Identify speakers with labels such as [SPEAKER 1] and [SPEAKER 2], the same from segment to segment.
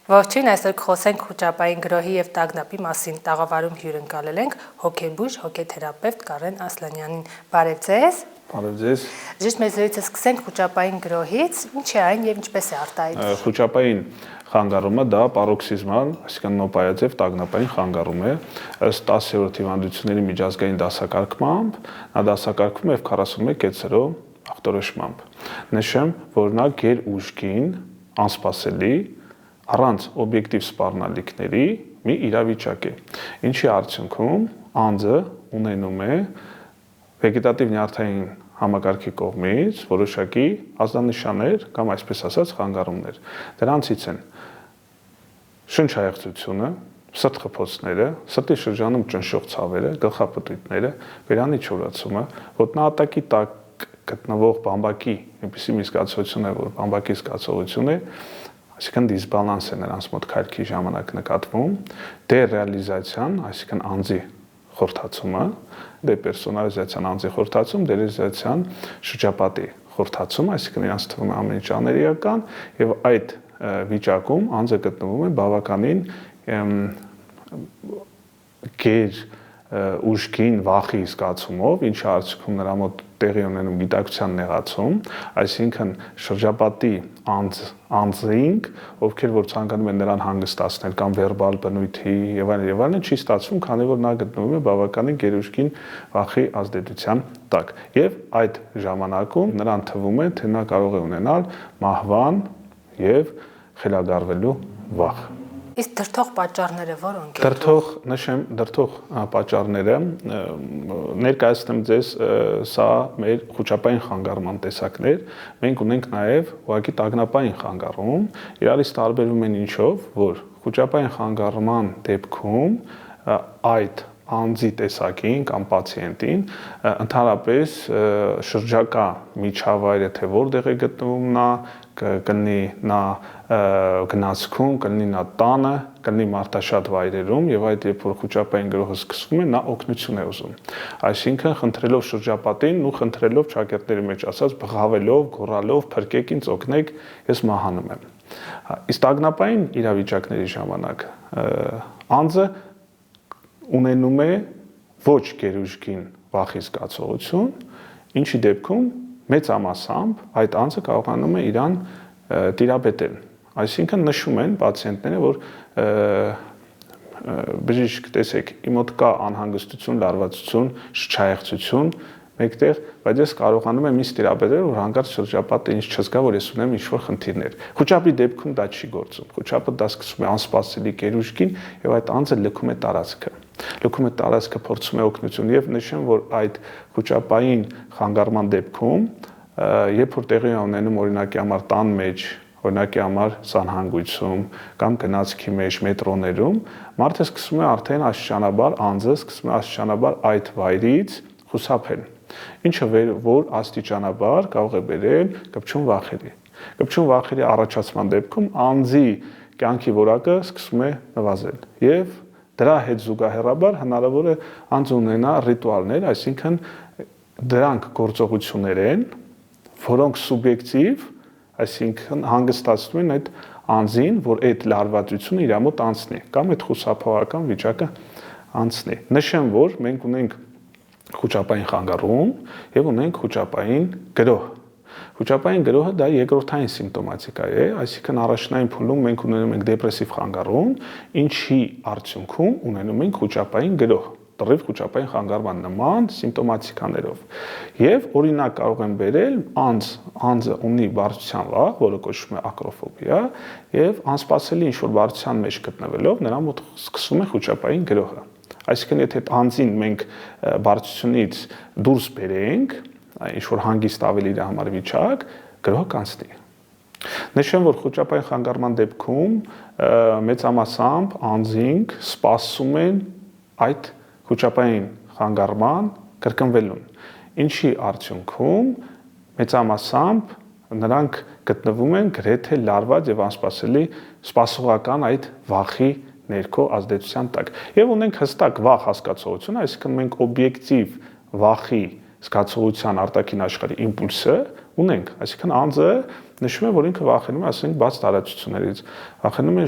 [SPEAKER 1] Ողջույն, այսօր կխոսենք խոճապային գրոհի եւ տագնապի մասին։ Տաղավարում հյուրընկալել ենք հոգեբույժ, հոգեթերապևտ Կարեն Ասլանյանին։ Բարև ձեզ։
[SPEAKER 2] Բարև ձեզ։
[SPEAKER 1] Ճիշտ մեզ սկսենք խոճապային գրոհից։ Ինչ է այն եւ ինչպես է արտահայտվում։
[SPEAKER 2] Խոճապային խանգարումը դա պարոքսիզմալ, այսինքն նոպայաձև տագնապային խանգարում է, ըստ 10-րդ հիվանդությունների միջազգային դասակարգմամբ, նա դասակարգվում է 41 կեցերով ախտորոշմամբ։ Նշեմ, որ նա գերուժգին, անսպասելի, առանց օբյեկտիվ սպառնալիքների մի իրավիճակ է, ինչի արդյունքում անձը ունենում է վեգետատիվ նյարդային համակարգի կողմից որոշակի ազդանշաններ կամ այսպես ասած խանգարումներ։ Դրանցից են շնչահեղձությունը, սրտխփոցները, սրտի շրջանում ճնշող ցավերը, գլխապտույտները, բերանի չորացումը, ոտնահատակի տակ գտնվող բամբակի, այնպիսի մի զգացողություն է, որ բամբակի զգացողություն է, այսինքն դիսբալանս է նրանց մոտ քայլքի ժամանակ նկատվում, դերեալիզացիան, այսինքն անձի խորթացումը, դեպերսոնալիզացիան անձի խորթացում, դերեալիզացիան շրջապատի խորթացում, այսինքն իրանց թվում է ամեն ինչ աներիական եւ այդ վիճակում անձը գտնվում է բավականին գեր ուժգին վախի զգացումով, ինչի արդյունքում նրա մոտ տեղի ունենում գիտակցության նեղացում, այսինքն շրջապատի անձինք, ովքեր որ ցանկանում են նրան հանգստացնել կամ վերբալ բնույթի եւ այլն, չի ստացվում, քանի որ նա գտնվում է բավականին գերուժգին վախի ազդեցության տակ։ Եվ այդ ժամանակում նրան թվում է, թե նա կարող է ունենալ մահվան եւ խելագարվելու վախ։
[SPEAKER 1] Իսկ դրդող պատճառները որոնք են։
[SPEAKER 2] Դրդող պատճառները ներկայացնեմ ձեզ, սա մեր խոճապային խանգարման տեսակներ, մենք ունենք նաև ուղղակի տագնապային խանգարում, իրարից տարբերում են ինչով, որ խոճապային խանգարման դեպքում այդ անձի տեսակին կամ պացիենտին ընդհանրապես շրջակա միջավայրը թե որտեղ է գտնվում նա, կլինի նա գնացքում, կլինի նա տանը, կլինի մարդաշատ վայրերում եւ այդ երբ որ խոճապային գրոհը սկսվում է, նա օգնություն է ուզում։ Այսինքն խնդրելով շրջապատին ու խնդրելով շակերտների մեջ ասած բղավելով, գոռալով, փրկեք ինձ, օգնեք, ես մահանում եմ։ Իսկ տագնապային իրավիճակների ժամանակ անձը ունենում է ոչ գերուժգին վախի զգացողություն, ինչի դեպքում մեծամասամբ այդ անձը կարողանում է իրան տիրապետել։ Այսինքն նշում են պացիենտները, որ բժիշկ, տեսեք, իմ մոտ կա անհանգստություն, լարվածություն, շչահեղձություն մեկտեղ, բայց ես կարողանում եմ ինձ տիրապետել, որ հանկարծ շրջապատը ինձ չզգա, որ ես ունեմ ինչ-որ խնդիրներ։ Խոճապի դեպքում դա չի գործում։ Խոճապը դա սկսում է անսպասելի գերուժգին եւ այդ անձը լքում է տարածքը։ Լքում է տարածքը, փորձում է օգնություն եւ նշեմ, որ այդ խոճապային խանգարման դեպքում, երբ որ տեղի է ունենում օրինակի համար տան մեջ, օրինակի համար սանհանգույցում կամ գնացքի մեջ մետրոներում, մարդը սկսում է արդեն աստիճանաբար անձը սկսում է աստիճանաբար այդ վայրից խուսափել, ինչը որ աստիճանաբար կարող է բերել կպչուն վախերի։ Կպչուն վախերի առաջացման դեպքում անձի կյանքի որակը սկսում է նվազել եւ դրա հետ զուգահեռաբար հնարավոր է անձը ունենա ռիտուալներ, այսինքն դրանք գործողություններ են, որոնք սուբյեկտիվ, այսինքն հանգստացնում են այդ անձին, որ այդ լարվածությունը իր մոտ անցնի կամ այդ խուսափողական վիճակը անցնի։ Նշեմ, որ մենք ունենք խոճապային խանգարում եւ ունենք խոճապային գրոհ։ Խոճապային գրոհը դա երկրորդային սիմպտոմատիկա է, այսինքն առաջնային փուլում մենք ունենում ենք դեպրեսիվ խանգարում, ինչի արդյունքում ունենում ենք խոճապային գրոհ, լրիվ խոճապային խանգարման նման սիմպտոմատիկաներով։ Եվ օրինակ կարող եմ բերել անձը ունի բարդության վախ, որը կոչվում է ակրոֆոբիա, եւ անսպասելի ինչ-որ բարդության մեջ գտնվելով նրա մոտ սկսում է խոճապային գրոհը։ Այսինքն եթե անձին մենք բարդությունից դուրս բերենք, ինչ-որ հանգիստ ավելի իր համար վիճակ, գրոհը կանցնի։ Նշեմ, որ խոճապային խանգարման դեպքում մեծամասամբ անձինք սպասում են այդ խոճապային խանգարման կրկնվելուն, ինչի արդյունքում մեծամասամբ նրանք գտնվում են գրեթե լարված եւ անսպասելի սպասողական այդ վախի ներքո ազդեցության տակ։ Եվ ունենք հստակ վախ հասկացողություն, այսինքն մենք օբյեկտիվ վախի զգացողության արտաքին աշխարհի իմպուլսը ունենք, այսինքն անձը նշում է, որ ինքը վախենում է, ասենք, բաց տարածություններից, վախենում է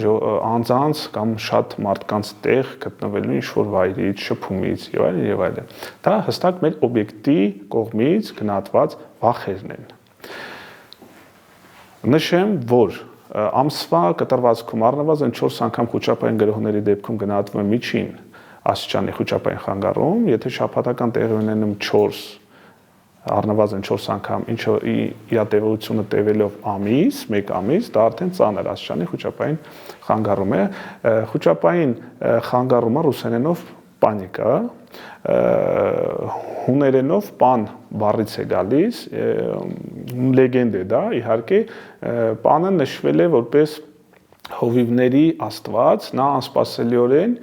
[SPEAKER 2] անձանց կամ շատ մարդկանց տեղ գտնվելու ինչ-որ վայրից, շփումից եւ այլն եւ այլն։ Դա հստակ մեր օբյեկտի կողմից գնահատված վախերն են։ Նշեմ, որ ամսվա կտրվածքում առնվազն 4 անգամ խոճապային գրոհների դեպքում գնահատվում է միջին աստիճանի խոճապային խանգարում, եթե շաբաթական տեղի ունենում 4 առնվազն 4 անգամ, ինչը իր տևողությունը տևելով ամիս, 1 ամիս, դա արդեն ծանր աստիճանի խոճապային խանգարում է։ Խոճապային խանգարումը ռուսերենով պանիկա, հուներենով պան բառից է գալիս, լեգենդ է դա, իհարկե, պանը նշվել է որպես հովիվների աստված, նա անսպասելիորեն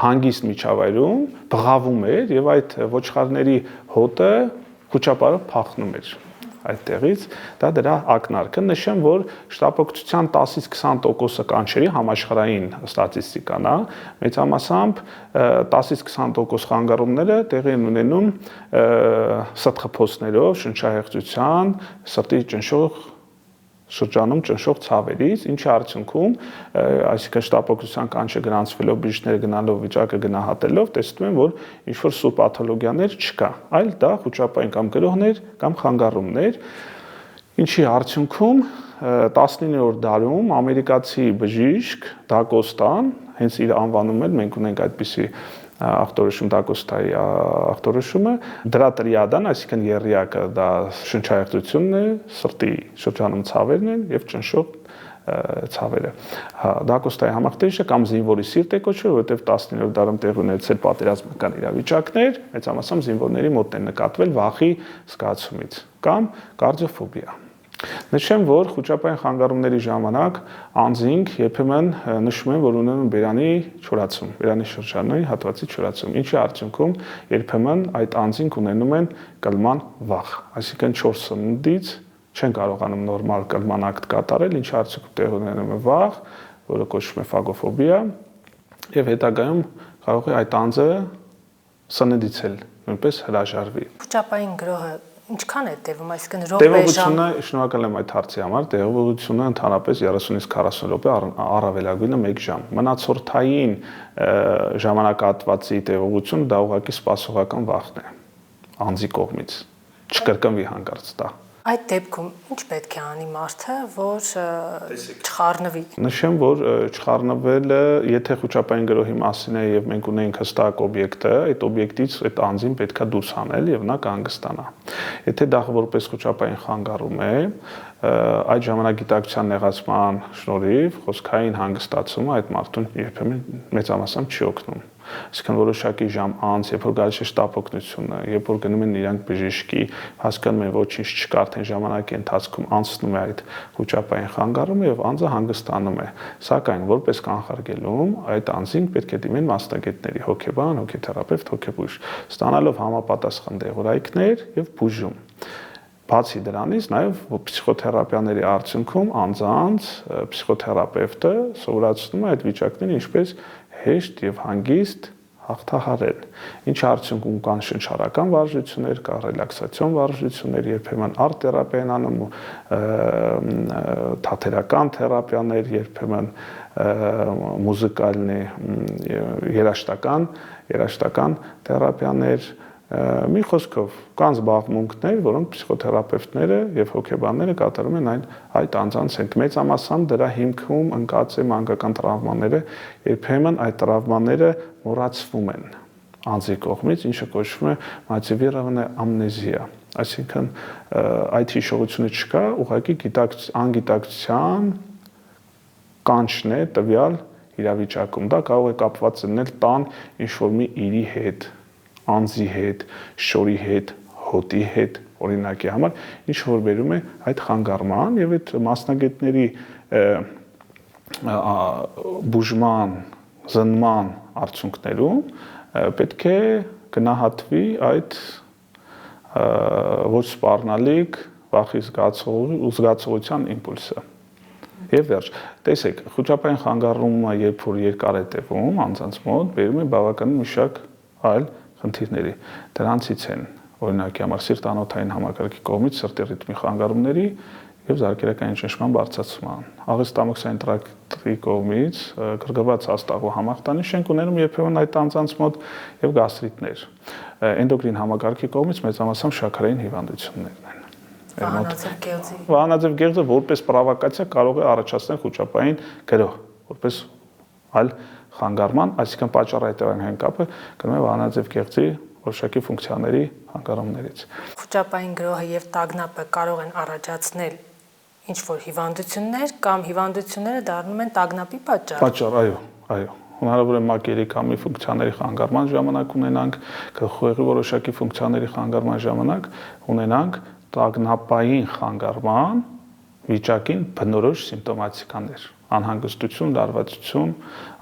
[SPEAKER 2] հանգիստ միջավայրում բղավում էր եւ այդ ոչխարների հոտը խոճապարը փախնում էր այդտեղից, դա դրա ակնարկը։ Նշեմ, որ շտապօգնության 10-ից 20% կանչերի համաշխարհային ստատիստիկան է, մեծամասամբ 10-ից 20% խանգարումները տեղի են ունենում սրտխփոցներով, շնչահեղձության, սրտի ճնշող շրջանում ճնշող ցավերից, ինչի արդյունքում, այսինքն շտապօգնության կանչը գրանցվելով, բժիշկները գնալով, վիճակը գնահատելով, տեսնում են, որ ինչ-որ սուր պաթոլոգիաներ չկա, այլ դա խոճապային կամ գրոհներ կամ խանգարումներ, ինչի արդյունքում 19-րդ դարում ամերիկացի բժիշկ Դա Կոստան, հենց իր անվանումը մենք ունենք այդպիսի ախտորոշում Դա Կոստայի ախտորոշումը, դրա տրիադան, այսինքն եռյակը դա շնչահեղձությունն է, սրտի շրջանում ցավերն են եւ ճնշող ցավերը։ Դա Կոստայի համախտիչը կամ զինվորի սիրտ է կոչվում, որովհետեւ 19-րդ դարում տեղ ունեցել պատերազմական իրավիճակներ, մեծամասամբ զինվորների մոտ են նկատվել վախի զգացումից կամ կարդիոֆոբիա։ Նշեմ, որ խոճապային խանգարումների ժամանակ անձինք երբեմն նշում են, որ ունեն բերանի չորացում, բերանի շրջանի հատվածի չորացում, ինչի արդյունքում երբեմն այդ անձինք ունենում են կլման վախ, այսինքն 4 սննդից չեն կարողանում նորմալ կլման ակտ կատարել, ինչի արդյունքում տեղ ունենում է վախ, որը կոչվում է ֆագոֆոբիա, եւ հետագայում կարող է այդ անձը սննդից էլ նույնպես հրաժարվի։
[SPEAKER 1] Խոճապային գրոհը ինչքան է տևում, այսինքն րոպե ժամ։
[SPEAKER 2] Տևողությունը, շնորհակալ եմ այդ հարցի համար, տևողությունը ընդհանրապես 30-ից 40 րոպե, առավելագույնը 1 ժամ։ Մնացորդային ժամանակահատվածի տևողությունը դա ուղղակի սպասողական վախն է անձի կողմից։ Չկրկնվի հանկարծ դա։
[SPEAKER 1] Այդ դեպքում ինչ պետք է անի մարդը, որ չխառնվի։
[SPEAKER 2] Նշեմ, որ չխառնվելը, եթե խոճապային գրոհի մասին է եւ մենք ունենք հստակ օբյեկտը, այդ օբյեկտից այդ անձին պետքա դուրս հանել եւ նա կհանգստանա։ Եթե դա որպես խոճապային խանգարում է, այդ ժամանակ գիտակցության նեղացման շնորհիվ խոսքային հանգստացումը այդ մարդուն երբեմն մեծամասամբ չի օգնում։ Այսինքն որոշակի ժամ անց, երբ որ գալիս է շտապօգնությունը, երբ որ գնում են իրանք բժշկի, հասկանում են ոչինչ չկա, արդեն ժամանակի ընթացքում անցնում է այդ խոճապային խանգարումը եւ անձը հանգստանում է։ Սակայն որպես կանխարգելում այդ անձին պետք է դիմեն մասնագետների, հոգեբան, հոգեթերապևտ, հոգեբույժ, ստանալով համապատասխան դեղորայքներ եւ բուժում։ Բացի դրանից նաև պսիխոթերապիաների արդյունքում անձանց պսիխոթերապևտը սովորացնում է այդ վիճակները ինչպես հեշտ եւ հանգիստ հաղթահարել։ Ինչ արդյունքում կան շնչառական վարժություններ, կա ռելաքսացիոն վարժություններ, երբեմն արտ-թերապիա են անում, թատերական թերապիաներ, երբեմն մուզիկալնի երաժշտական թերապիաներ։ Մի խոսքով կան զբաղմունքներ, որոնք պսիխոթերապևտները եւ հոգեբանները կատարում են այդ անձանց հետ։ Մեծամասամբ դրա հիմքում ընկած է մանկական տրավմաները, երբեմն այդ տրավմաները մոռացվում են անձի կողմից, ինչը կոչվում է մատիվիրованная ամնեզիա։ Այսինքն այդ հիշողությունը չկա, ուղղակի անգիտակցության կանչն է տվյալ իրավիճակում։ Դա կարող է կապված լինել տան ինչ-որ մի իրի հետ, անձի հետ, շորի հետ, հոտի հետ, օրինակի համար, ինչ որ բերում է այդ խանգարման եւ այդ մասնագետների բուժման, զննման արդյունքներում պետք է գնահատվի այդ ոչ սպառնալիք վախի զգացողության իմպուլսը։ Եվ վերջ, տեսեք, խոճապային խանգարումը, երբ որ երկար է տևում անձանց մոտ, բերում է բավականին մի շարք այլ խնդիրների։ Դրանցից են օրինակի համար սիրտանոթային համակարգի կողմից սրտի ռիթմի խանգարումների եւ զարկերակային ճնշման բարձրացման, աղեստամոքսային տրակտի կողմից գրգռված հաստաղու համախտանիշ ենք ունենում երբեմն այդ անձանց մոտ եւ գաստրիտներ, էնդոկրին համակարգի կողմից մեծամասամբ շաքարային հիվանդություններն են։ Վահանաձև գեղձը որպես պրովոկացիա կարող է առաջացնել խուճապային գրոհ, որպես այլ խանգարման, այսինքն պատճառը հետևանքային կապը գնում է վահանաձև գեղձի որոշակի ֆունկցիաների խանգարումներից։
[SPEAKER 1] Խուճապային գրոհը եւ տագնապը կարող են առաջացնել ինչ-որ հիվանդություններ կամ հիվանդությունները դառնում են տագնապի պատճառ։
[SPEAKER 2] Պատճառ, այո։ Հնարավոր է մակերի կամի ֆունկցիաների խանգարման ժամանակ ունենանք, գլխուեղի որոշակի ֆունկցիաների խանգարման ժամանակ ունենանք տագնապային խանգարման վիճակին բնորոշ սիմպտոմատիկաներ՝ անհանգստություն, լարվածություն,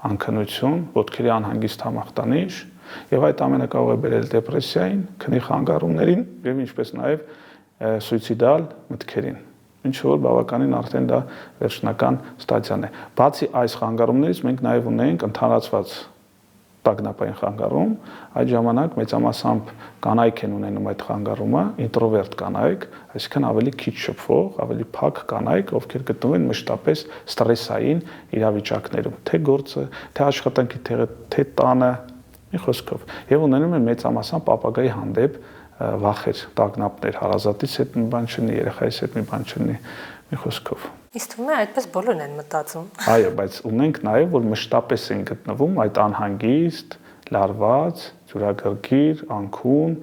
[SPEAKER 2] անքնություն, ոտքերի անհանգիստ համախտանիշ, եւ այդ ամենը կարող է բերել դեպրեսիային, քնի խանգարումներին եւ ինչպես նաեւ սուիցիդալ մտքերին, ինչ որ բավականին արդեն դա վերջնական ստադիան է։ Բացի այս խանգարումներից մենք նաեւ ունենք ընդհանրացված տագնապային խանգարում, այդ ժամանակ մեծամասամբ կանայք են ունենում այդ խանգարումը, ինտրովերտ կանայք, այսինքն ավելի քիչ շփվող, ավելի փակ կանայք, ովքեր գտնվում են մշտապես ստրեսային իրավիճակներում, թե գործը, թե աշխատանքի տեղը, թե տանը, մի խոսքով, եւ ունենում են մեծամասամբ ապագայի հանդեպ վախեր, տագնապներ, հարազատից հետ մի բան չլինի, երեխայից հետ մի բան չլինի, մի խոսքով։
[SPEAKER 1] Իսկ թվում է այդպես բոլորն են մտածում։
[SPEAKER 2] Այո, բայց ունենք նաև որ մշտապես են գտնվում այդ անհանգիստ, լարված, ջուրագրգիռ, անքուն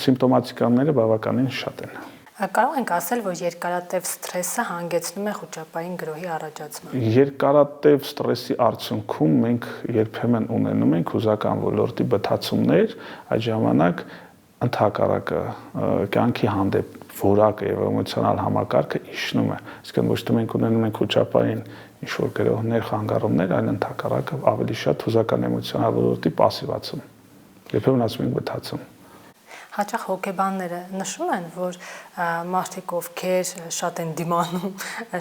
[SPEAKER 2] սիմպտոմատիկաները բավականին շատ են։
[SPEAKER 1] Կարող ենք ասել, որ երկարատև սթրեսը հանգեցնում է խուճապային գրոհի առաջացման։
[SPEAKER 2] Երկարատև ստրեսի արդյունքում մենք երբեմն ունենում ենք հուզական ոլորտի բթացումներ, այդ ժամանակ ընդհակառակը կյանքի հանդեպ որակը եւ էմոցիոնալ համակարգը իջնում է, այսինքն ոչ թե մենք ունենում ենք խուճապային ինչ-որ գրոհներ, խանգարումներ, այլ ընդհակառակը ավելի շատ հուզական էմոցիոնալ ոլորտի պասիվացում, երբեմն ասում ենք բթացում։
[SPEAKER 1] Հաճախ հոգեբանները նշում են, որ մարդիկ, ովքեր շատ են դիմանում,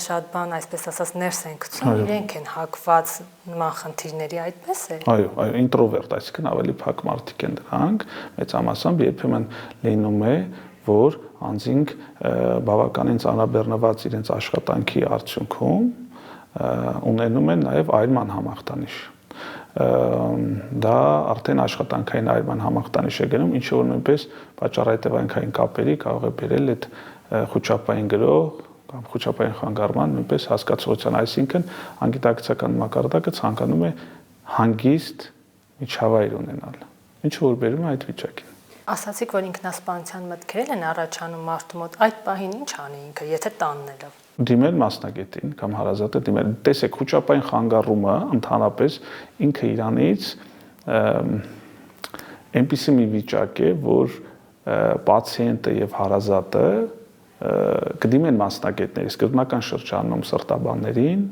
[SPEAKER 1] շատ բան, այսպես ասած, ներս են գցում, իրենք են հակված նման խնդիրների, այդպես է։
[SPEAKER 2] Այո, ինտրովերտ, այսինքն ավելի փակ մարդիկ են դրանք, մեծամասամբ երբեմն լինում է, որ անձինք բավականին ծանրաբեռնված իրենց աշխատանքի արդյունքում ունենում են նաև այլման համախտանիշ։ Դա արդեն աշխատանքային այլման համախտանիշ է գնում, ինչը որ նույնպես պատճառահետևանքային կապերի կարող է բերել այդ խուճապային գրոհ կամ խուճապային խանգարման նույնպես հասկացողության, այսինքն անգիտակցական մակարդակը ցանկանում է հանգիստ միջավայր ունենալ, ինչը որ բերում է այդ վիճակին։
[SPEAKER 1] Ասացիք, որ ինքնասպանության մտքեր են առաջանում մարդու մոտ, այդ պահին ինչ անի ինքը, եթե տանն է լավ։
[SPEAKER 2] Դիմել մասնագետին կամ հարազատը դիմել։ Տեսեք, խուճապային խանգարումը ընդհանրապես ինքը իրանից այնպիսի մի վիճակ է, որ պացիենտը եւ հարազատը կդիմեն մասնագետների սկզբնական շրջանում սրտաբաններին,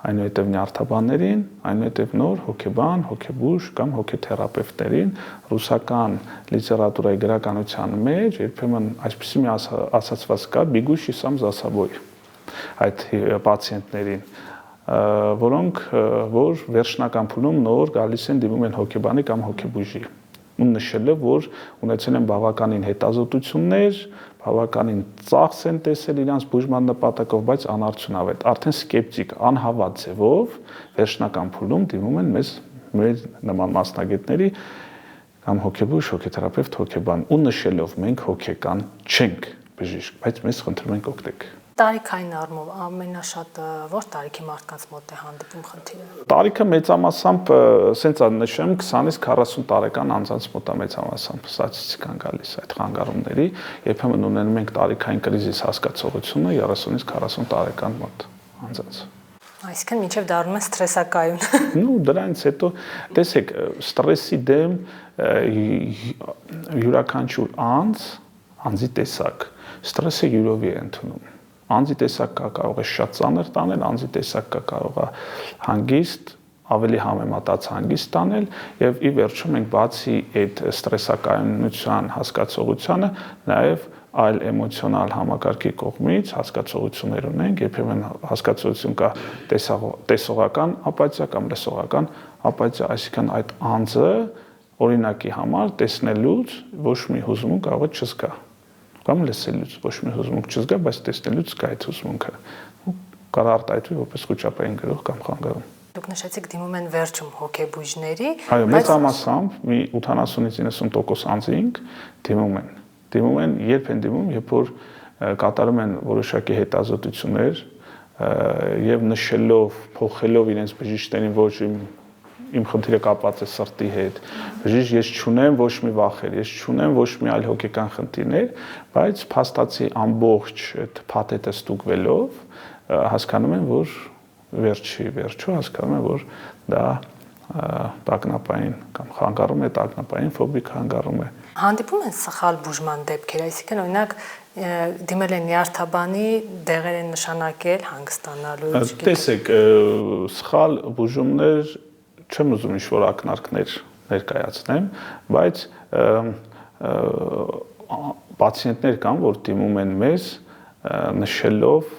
[SPEAKER 2] այնուհետև նյարդաբաններին, այնուհետև նոր հոգեբան, հոգեբույժ կամ հոգեթերապևտներին, ռուսական լիտերատուրայի գրականության մեջ երբեմն այսպիսի մի ասացված կա՝ «բիգուշի սամ զասաբոյ» այդ պացիենտներին, որոնք որ վերջնական փուլում նոր գալիս են դիմում են հոգեբանի կամ հոգեբույժի։ Ու նշել է, որ ունեցել են բավականին հետազոտություններ, բավականին ծախս են տեսել իրանց բուժման նպատակով, բայց անարդյունավետ, արդեն սկեպտիկ, անհավատ ձևով վերջնական փուլում դիմում են մեր նման մասնագետների կամ հոգեբույժ, հոգեթերապևտ, հոգեբան ու նշելով մենք հոգեկան չենք բժիշկ, բայց մեզ խնդրում ենք օգնեք։
[SPEAKER 1] Տարիքային առումով ամենաշատ որ տարիքի մարդկանց մոտ է հանդիպում խնդիրը։
[SPEAKER 2] Տարիքը մեծամասամբ, ասենց նշեմ, 20-ից 40 տարեկան անձանց մոտ է մեծամասամբ ստատիստիկան գալիս այդ խանգարումների, երբեմն ունենում ենք տարիքային կրիզիս հասկացողությունը 30-ից 40 տարեկան մոտ անձանց։
[SPEAKER 1] Այսինքն մինչև դառնում է սթրեսակայուն։
[SPEAKER 2] Ну, դրանից հետո, տեսեք, ստրեսի դեմ յուրաքանչյուր անձի տեսակ ստրեսը յուրովի է ընդունում։ Անձի տեսակ կարող է շատ ծանր տանել, անձի տեսակ կարող է հանգիստ, ավելի համեմատած հանգիստ տանել եւ ի վերջո մենք բացի այդ ստրեսակայունության հասկացողությանը նաեւ այլ էմոցիոնալ համակարգի կողմից հասկացողություններ ունենք, երբեմն հասկացողություն կա տեսողական ապաթիա կամ լսողական ապաթիա, այսինքն այդ անձը օրինակի համար տեսնելուց ոչ մի հուզմունք կարող է չզգա։ Կամ լսելուց ոչ մի հուզմունք չզգա, բայց տեսնելուց կա այդ հուզմունքը։ Կարող արտահայտվի որպես խոճապային գրող կամ խանգարում։
[SPEAKER 1] Դուք նշեցիք դիմում են վերջում հոգեբույժների,
[SPEAKER 2] այո, մեծամասամբ մի 80-ից 90% անձինք դիմում են, երբ են դիմում, երբ որ կատարում են որոշակի հետազոտություններ եւ նշելով, փոխելով իրենց բժիշկներին, ոչ իմ խնդիրը կապված է սրտի հետ, բժիշկ ես չունեմ ոչ մի վախեր, ես չունեմ ոչ մի այլ հոգեկան խնդիրներ, բայց փաստացի ամբողջ փաթեթը ստուգվելով հասկանում են, որ վերջո հասկանում են, որ դա տագնապային կամ խանգարում է տագնապային ֆոբիկ խանգարում է։
[SPEAKER 1] Հանդիպում են սխալ բուժման դեպքեր, այսինքն օրինակ դիմել են նյարդաբանի, դեղեր են նշանակել հանգստանալու։
[SPEAKER 2] Տեսեք, սխալ բուժումներ չեմ ուզում ինչ-որ ակնարկներ ներկայացնեմ, բայց պացիենտներ կան, որ դիմում են մեզ նշելով,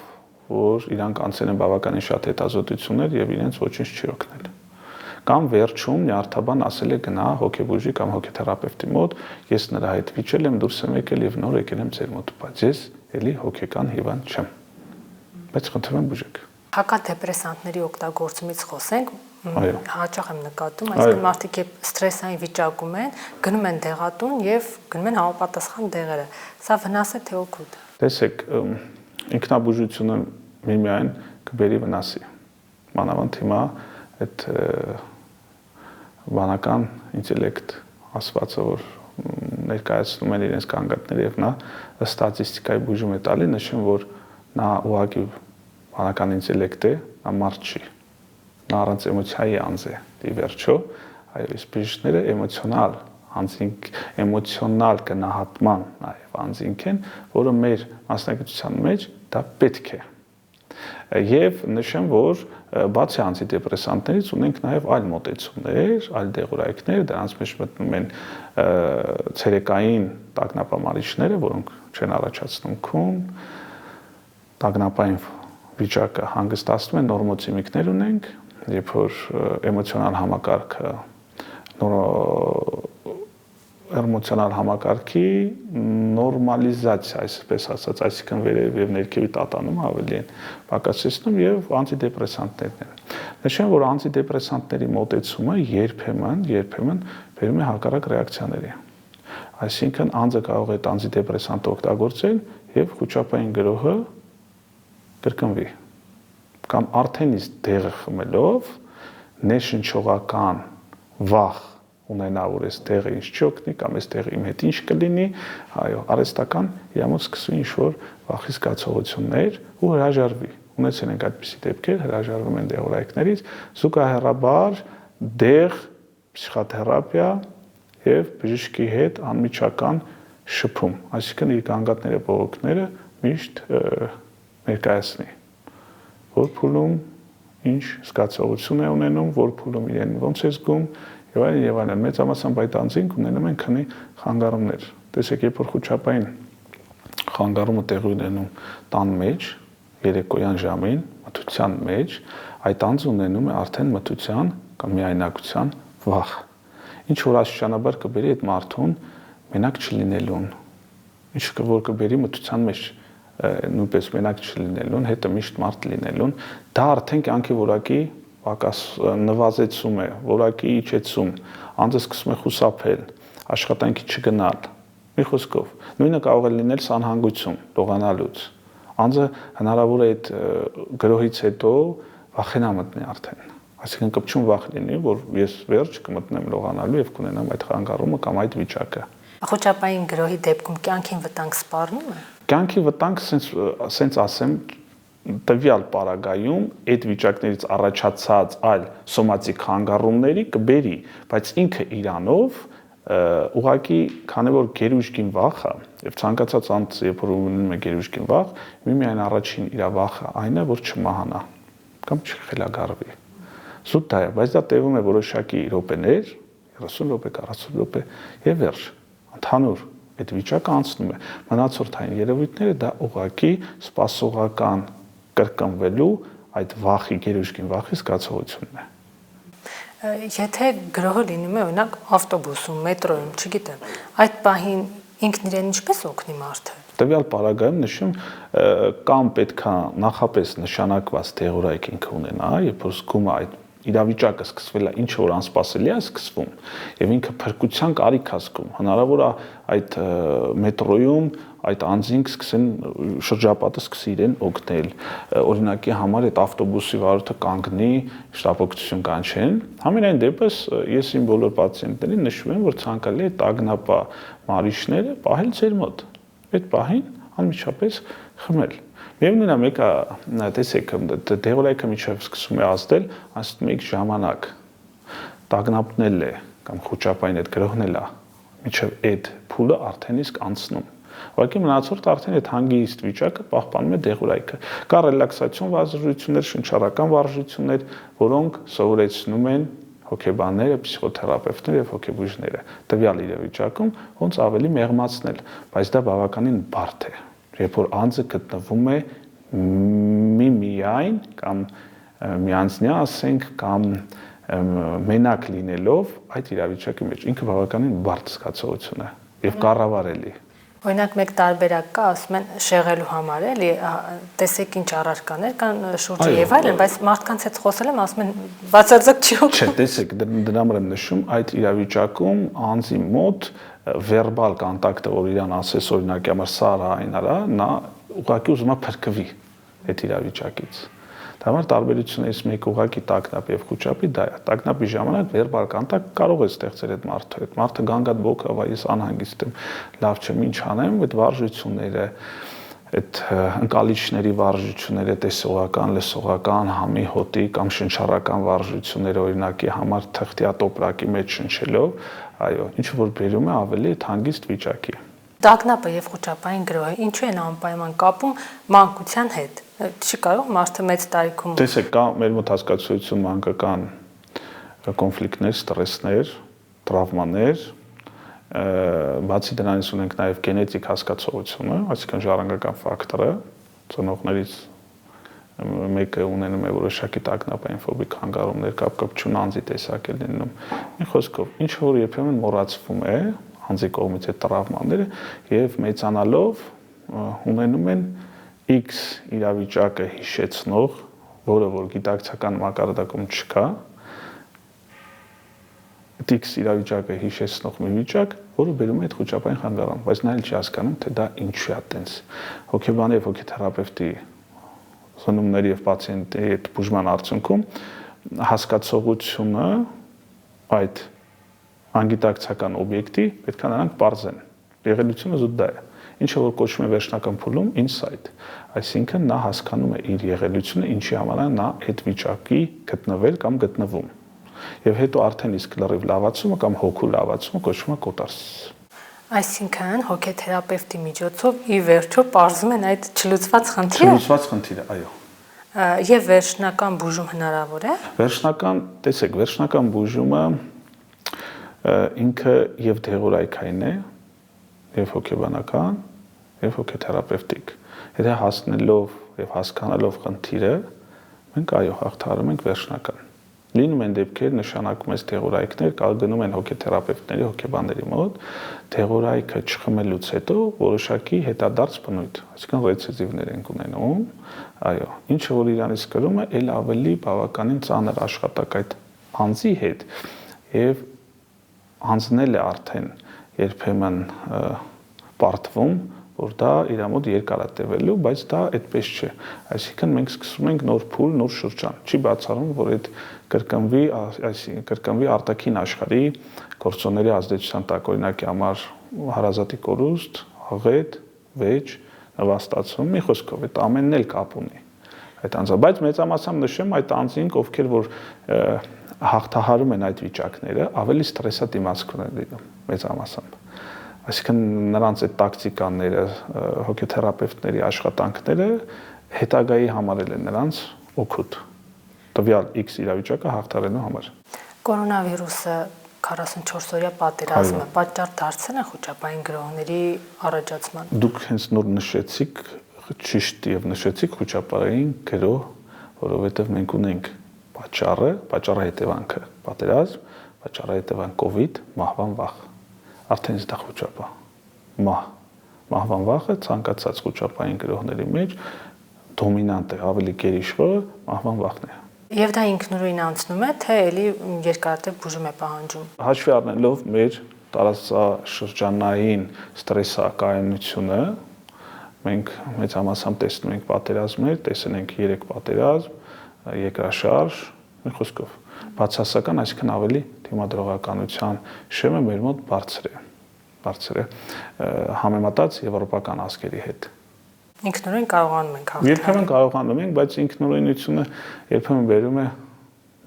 [SPEAKER 2] որ իրանք անցել են բավականին շատ հետազոտություններ եւ իրենց ոչինչ չի օգնել։ Կամ վերջում նյարդաբան ասել է գնա հոգեբույժի կամ հոգեթերապևտի մոտ, ես նրա հետ վիճել եմ, դուրս եմ եկել եւ նոր եկել եմ ձեր մոտ, բայց ես էլի հոգեկան հիվանդ չեմ։ Բայց խնդրում եմ բուժեք։
[SPEAKER 1] Հակադեպրեսանտների օգտագործումից խոսենք, հաճախ եմ նկատում, այսինքն մարդիկ երբ սթրեսային վիճակում են, գնում են դեղատուն եւ գնում են համապատասխան դեղերը։ Սա վնաս է թե օգուտ։
[SPEAKER 2] Տեսեք, ինքնաբուժությունը միմիայն կբերի վնասի։ Մանավանդ հիմա այդ բանական ինտելեկտ ասվածը, որ ներկայացնում են իրենց կանգատները եւ նա ստատիստիկայի բուժում է տալի, նշեմ, որ նա ուղղակի բանական ինտելեկտ է, նա մարդ չի։ Նա առանց էմոցիայի անձ է, դի վերջո, այո, իսկ բժիշկները էմոցիոնալ անձինք, էմոցիոնալ գնահատման նաև անձինք են, որը մեր մասնագիտության մեջ դա պետք է։ Եվ նշեմ, որ բացի անտիդեպրեսանտներից ունենք նաև այլ մոտեցումներ, այլ դեղորայքներ, դրանց մեջ մտնում են ցերեկային տագնապամարիչները, որոնք չեն առաջացնում քուն, տագնապային վիճակը հանգստացնում են, նորմոցիմիկներ ունենք, երբ որ էմոցիոնալ համակարգի նորմալիզացիա, այսպես ասած, այսինքն վերև եւ ներքևի տատանումը ավելի են պակասեցնում եւ անտիդեպրեսանտներն են։ Նշեմ, որ անտիդեպրեսանտների մոտեցումը երբեմն բերում է հակառակ ռեակցիաների։ Այսինքն անձը կարող է անտիդեպրեսանտ օգտագործել եւ խոճապային գրոհը կրկնվի կամ արդեն իսկ դեղը խմելով ներշնչողական վախ ունենա, որ այս դեղը ինչ չօգնի կամ այս դեղը իմ հետ ինչ կլինի, այո, արհեստական իրամոտ սկսվի ինչ-որ վախի զգացողություններ ու հրաժարվի։ Ունեցել ենք այդպիսի դեպքեր, հրաժարվում են դեղորայքներից, զուգահեռաբար դեղ, փսիխոթերապիա եւ բժշկի հետ անմիջական շփում, այսինքն իր գանգատները, բողոքները միշտ ներկայացնի, որ փուլում ինչ զգացողություն է ունենում, որ փուլում իրեն ոնց է զգում եւ այլն, մեծամասամբ այդ անձինք ունենում են քանի խանգարումներ։ Տեսեք, երբ որ խոճապային խանգարումը տեղի ունենում տան մեջ, երեկոյան ժամին, մթության մեջ, այդ անձը ունենում է արդեն մթության կամ միայնակության վախ։ Ինչ որ աստիճանաբար կբերի այդ մարդուն մենակ չլինելուն, ինչ որ կբերի մթության մեջ նույնպես մենակ չլինելուն, հետը միշտ մարդ լինելուն, դա արդեն կյանքի որակի նվազեցում է, որակի իջեցում, անձը սկսում է խուսափել, աշխատանքի չգնալ, մի խոսքով, նույնը կարող է լինել սանհանգություն, լողանալուց, անձը հնարավոր է այդ գրոհից հետո վախենա մտնի արդեն, այսինքն կպչուն վախ լինի, որ ես վերջ կմտնեմ լողանալու եւ կունենամ այդ խանգարումը կամ այդ վիճակը։
[SPEAKER 1] Խոճապային գրոհի դեպքում կյանքին վտանգ սպառնում է։
[SPEAKER 2] Կյանքի վտանգ, սենց ասեմ, տվյալ պարագայում այդ վիճակներից առաջացած այլ սոմատիկ խանգարումների կբերի, բայց ինքը իրանով ուղղակի, քանի որ գերուժգին վախը եւ ցանկացած անձ, երբ որ ունենում է գերուժգին վախ, միմիայն առաջին իր վախը այն է, որ չմահանա կամ չխելագարվի։ Զուտ դա է, բայց դա տևում է որոշակի րոպեներ, 30 րոպե, 40 րոպե եւ վերջ։ Ընդհանուր այդ վիճակը անցնում է։ Մնացորդային երևույթները դա ուղղակի սպասողական կրկնվելու այդ վախի, գերուժգին վախի զգացողությունն է։
[SPEAKER 1] Եթե գրոհը լինում է օրինակ ավտոբուսում, մետրոյում, չգիտեմ, այդ պահին ինքն իրեն ինչպես օգնի մարդը։
[SPEAKER 2] Տվյալ պարագայում նշում կամ պետքա նախապես նշանակված դեղորայք ինքը ունենա, երբ որ զգում է այդ իրավիճակը սկսվել է, ինչ որ անսպասելի է սկսվում, եւ ինքը փրկության կարիք է զգում, հնարավոր է այդ մետրոյում այդ անձինք սկսեն շրջապատը սկսի իրեն օգնել, օրինակի համար այդ ավտոբուսի վարորդը կանգնի, շտապօգնություն կանչեն, համենայն դեպս ես իմ բոլոր պացիենտներին նշում եմ, որ ցանկալի է տագնապա մարիչները պահել ձեր մոտ, այդ պահին անմիջապես խմել։ Միևնույն է, մեկը տեսեք, դեղորայքը միջև սկսում է ազդել, ասում եք ժամանակ, տագնապնել է կամ խոճապային այդ գրոհնել է, միջև այդ փուլը արդեն իսկ անցնում։ Ուղղակի մնացորդը արդեն այդ հանգիստ վիճակը պահպանում է դեղորայքը։ Կա ռելաքսացիոն վարժություններ, շնչառական վարժություններ, որոնք սովորեցնում են հոգեբանները, պսիխոթերապևտները եւ հոգեբույժները տվյալ իրավիճակում ոնց ավելի մեղմացնել, բայց դա բավականին բարդ է, երբ որ անձը գտնվում է միայն կամ միանձնյա, ասենք, կամ մենակ լինելով այդ իրավիճակի մեջ, ինքը բավականին բարդ զգացողություն է եւ կառավարելի։
[SPEAKER 1] Օրինակ մեկ տարբերակ կա, ասում են շեղելու համար, էլի, տեսեք ինչ առարկաներ կան շուրջը եւ այլն, բայց մարդկանց հետ խոսել եմ, ասում են բացարձակ չի օգնում։
[SPEAKER 2] Չէ, տեսեք, դրա համար եմ նշում, այդ իրավիճակում անձի մոտ վերբալ կոնտակտը, որ իրան ասես օրինակի համար սարա այն արա, նա ուղղակի ուզում է փրկվի այդ իրավիճակից։ Դա համար տարբերություններից մեկը ուղղակի տագնապ եւ խոճապի դա է։ Տագնապի ժամանակ վերբալ կոնտակտ կարող է ստեղծել այդ մարդը։ Այդ մարդը գանգատ բոկավա, ես անհանգիստ եմ, լավ չեմ, ինչ անեմ, այդ վարժությունները, այդ ընկալիչների վարժությունները, տեսողական, լսողական, համի հոտի կամ շնչառական վարժությունները օրինակի համար թղթյատոպրակի մեջ շնչելով, այո, ինչ որ բերում է ավելի այդ հանգիստ վիճակի։
[SPEAKER 1] Տագնապը եւ խոճապային գրոհը ինչու են անպայման կապում մանկության հետ։ Չի կարող մարդը մեծ տարիքում։
[SPEAKER 2] Տեսեք, կա մեր մոտ հասկացություն մանկական կոնֆլիկտներ, ստրեսներ, տրավմաներ, բացի դրանից ունենք նաեւ գենետիկ հասկացողությունը, այսինքն ժառանգական ֆակտորը, ծնողներից մեկը ունենում է որոշակի տագնապային ֆոբիկ հանգարումներ, կապ-կապ անձի տեսակ է լինում։ Մի խոսքով, ինչ որ երբեմն մոռացվում է անձի կողմից այդ տրավմաները եւ մեծանալով ունենում են X իրավիճակը հիշեցնող, որը որ գիտակցական մակարդակում չկա, X իրավիճակը հիշեցնող մի վիճակ, որը բերում է այդ խոճապային խանգարում, բայց նա էլ չի հասկանում, թե դա ինչու է այդպես։ Հոգեբանի եւ հոգեթերապևտի զննումների եւ պացիենտի այդ բուժման արդյունքում հասկացողությունը այդ անգիտակցական օբյեկտի պետք է նրանք բարձեն։ Եղելությունը զուտ դա է։ Ինչը որ կոչվում է վերջնական փուլում insight, այսինքն նա հասկանում է իր եղելությունը, ինչի համար է նա այդ վիճակի գտնվել կամ գտնվում։ Եվ հետո արդեն իսկ լրիվ լավացումը կամ հոգու լավացումը կոչվում է կոտարսիս։
[SPEAKER 1] Այսինքն հոգեթերապևտի միջոցով ի վերջո պարզում են այդ չլուծված խնդիրը։
[SPEAKER 2] Չլուծված խնդիրը, այո։
[SPEAKER 1] Եվ վերջնական բուժում հնարավոր է։
[SPEAKER 2] Վերջնական, տեսեք, վերջնական բուժումը ինքը եւ դեղորայքային է, եւ հոգեբանական, եւ հոգեթերապևտիկ։ Եթե հասնելով եւ հասկանալով խնդիրը, մենք այո հաղթահարում ենք վերջնական։ Լինում են դեպքեր, նշանակում ես դեղորայքներ, գնում են հոգեթերապևտների, հոգեբանների մոտ, դեղորայքը չխմելուց հետո որոշակի հետադարձ բնույթ, այսինքն ռեցիդիվներ են ունենում, այո, ինչը որ իրանից կրում է, ել ավելի բավականին ծանր աշխատակ այդ անձի հետ եւ հանձնել է արդեն երբեմն պարտվում, որ դա իր մոտ երկար է տևելու, բայց դա այդպես չէ։ Այսինքն մենք սկսում ենք նոր փուլ, նոր շրջան։ Չի բացառում, որ այդ կրկնվի արտաքին աշխարհի գործոնների ազդեցության տակ, օրինակի համար հարազատի կորուստ, աղետ, վեճ, նվաստացում, մի խոսքով այդ ամենն էլ կապ ունի այդ անձը, բայց մեծամասամբ նշեմ այդ անձինք, ովքեր որ հաղթահարում են այդ վիճակները, ավելի ստրեսադիմացկուն են լինում մեծամասամբ։ Այսինքն նրանց այդ տակտիկաները, հոգեթերապևտների աշխատանքները հետագայի համարել են նրանց օգուտ տվյալ X իրավիճակը հաղթահարելու համար։
[SPEAKER 1] Կորոնավիրուսը 44-օրյա պատերազմը պատճառ դարձել է խոճապային գրոհների առաջացման։
[SPEAKER 2] Դուք հենց նոր նշեցիք, ճիշտ եւ նշեցիք խոճապային գրոհ, որովհետեւ մենք ունենք պատճառը հետևանքը պատերազմ, պատճառը հետևանք կովիդ, մահվան վախ։ Արդեն դա խոճապ է։ Մահվան վախը ցանկացած խոճապային գրողների մեջ դոմինանտ է, ավելի գերիշխողը մահվան վախն է։
[SPEAKER 1] Եվ դա ինքնուրույն անցնում է, թե էլի երկարատև բուժում է պահանջում։
[SPEAKER 2] Հաշվի առնելով մեր տարածաշրջանային ստրեսակայունությունը, մենք մեծամասամբ տեսնում ենք պատերազմներ, տեսել ենք 3 պատերազմ, երկրաշարժ, մի խոսքով, բացասական, այսինքն ավելի դիմադրողականության շեմը մեր մոտ բարձր է համեմատած եվրոպական ազգերի հետ։
[SPEAKER 1] Ինքնուրույն կարողանում ենք հաղթել։
[SPEAKER 2] Երբեմն կարողանում ենք, բայց ինքնուրույնությունը երբեմն բերում է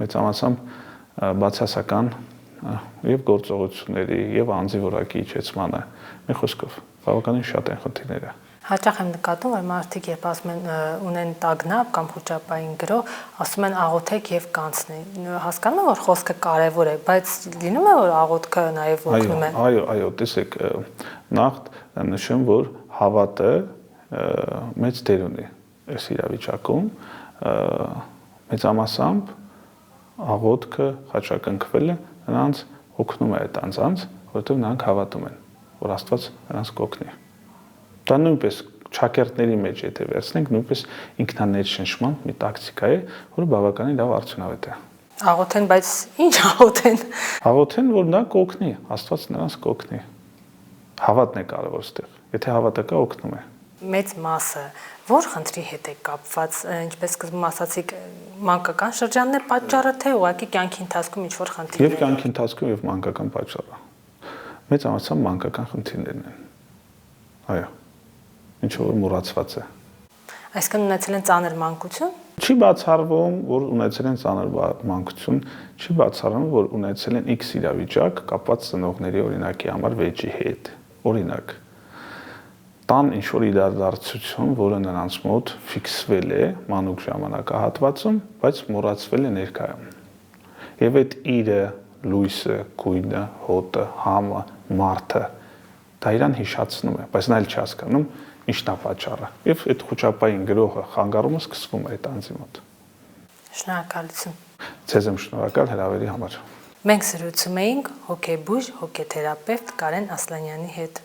[SPEAKER 2] մեծամասամբ բացասական եւ գործողությունների եւ անձի որակի իջեցմանը։ Մի խոսքով, բավականին շատ են խնդիրները։
[SPEAKER 1] Հաճախ եմ նկատում, որ մարդիկ երբ ասում են ունեն տագնապ կամ խոճապային գրող, ասում են աղոթեք եւ կանցնի։ Հասկանում եմ, որ խոսքը կարեւոր է, բայց լինում է որ աղոթքը նաեւ օգնում է։
[SPEAKER 2] Այո, տեսեք, նախ նշեմ, որ հավատը մեծ դեր ունի այս իրավիճակում, մեծամասամբ աղոթքը, խաչակնքվելը նրանց օգնում է այդ անձանց, որովհետև նրանք հավատում են, որ Աստված նրանց կօգնի։ Դա նույնպես ճակերտների մեջ եթե վերցնենք, նույնպես ինքնաներշնչման մի տակտիկա է, որը բավականին լավ արդյունավետ է։
[SPEAKER 1] Աղոթեն, բայց ինչ աղոթեն։
[SPEAKER 2] Աղոթեն, որ նա կօգնի, Աստված նրանց կօգնի։ Հավատն է կարևոր ստեղ։ Եթե հավատը կա, օգնում է։
[SPEAKER 1] Մեծ մասը որ խնդրի հետ է կապված, ինչպես սկզբում ասացիք, մանկական շրջանն է պատճառը, թե ուղղակի կյանքի ընթացքում ինչ-որ խնդիրներ։
[SPEAKER 2] Եվ կյանքի ընթացքում եւ մանկական պատճառը։ Մեծամասամբ մանկական խնդիրներն են։ Այո։ Ինչ որ մոռացված է։
[SPEAKER 1] Այսինքն ունեցել են ծանր մանկություն։
[SPEAKER 2] Չի բացառվում, որ ունեցել են ծանր մանկություն, չի բացառվում, որ ունեցել են X իրավիճակ կապված ծնողների օրինակի համար վեճի հետ։ Օրինակ, տան ինչ-որ իրադարձություն, որը նրանց մոտ ֆիքսվել է մանուկ ժամանակահատվածում, բայց մոռացվել է ներկայում։ Եվ այդ իրը, լույսը, գույնը, հոտը, համը, մարդը դա իրան հիշացնում է, բայց նա էլ չի հասկանում ինչն է պատճառը։ Եվ այդ խոճապային գրողը խանգարումը սկսվում է այդ անձի մոտ։
[SPEAKER 1] Շնորհակալություն։
[SPEAKER 2] Ձեզ եմ շնորհակալ հրավերի համար։
[SPEAKER 1] Մենք զրուցում էինք հոգեբույժ, հոգեթերապևտ Կարեն Ասլանյանի հետ։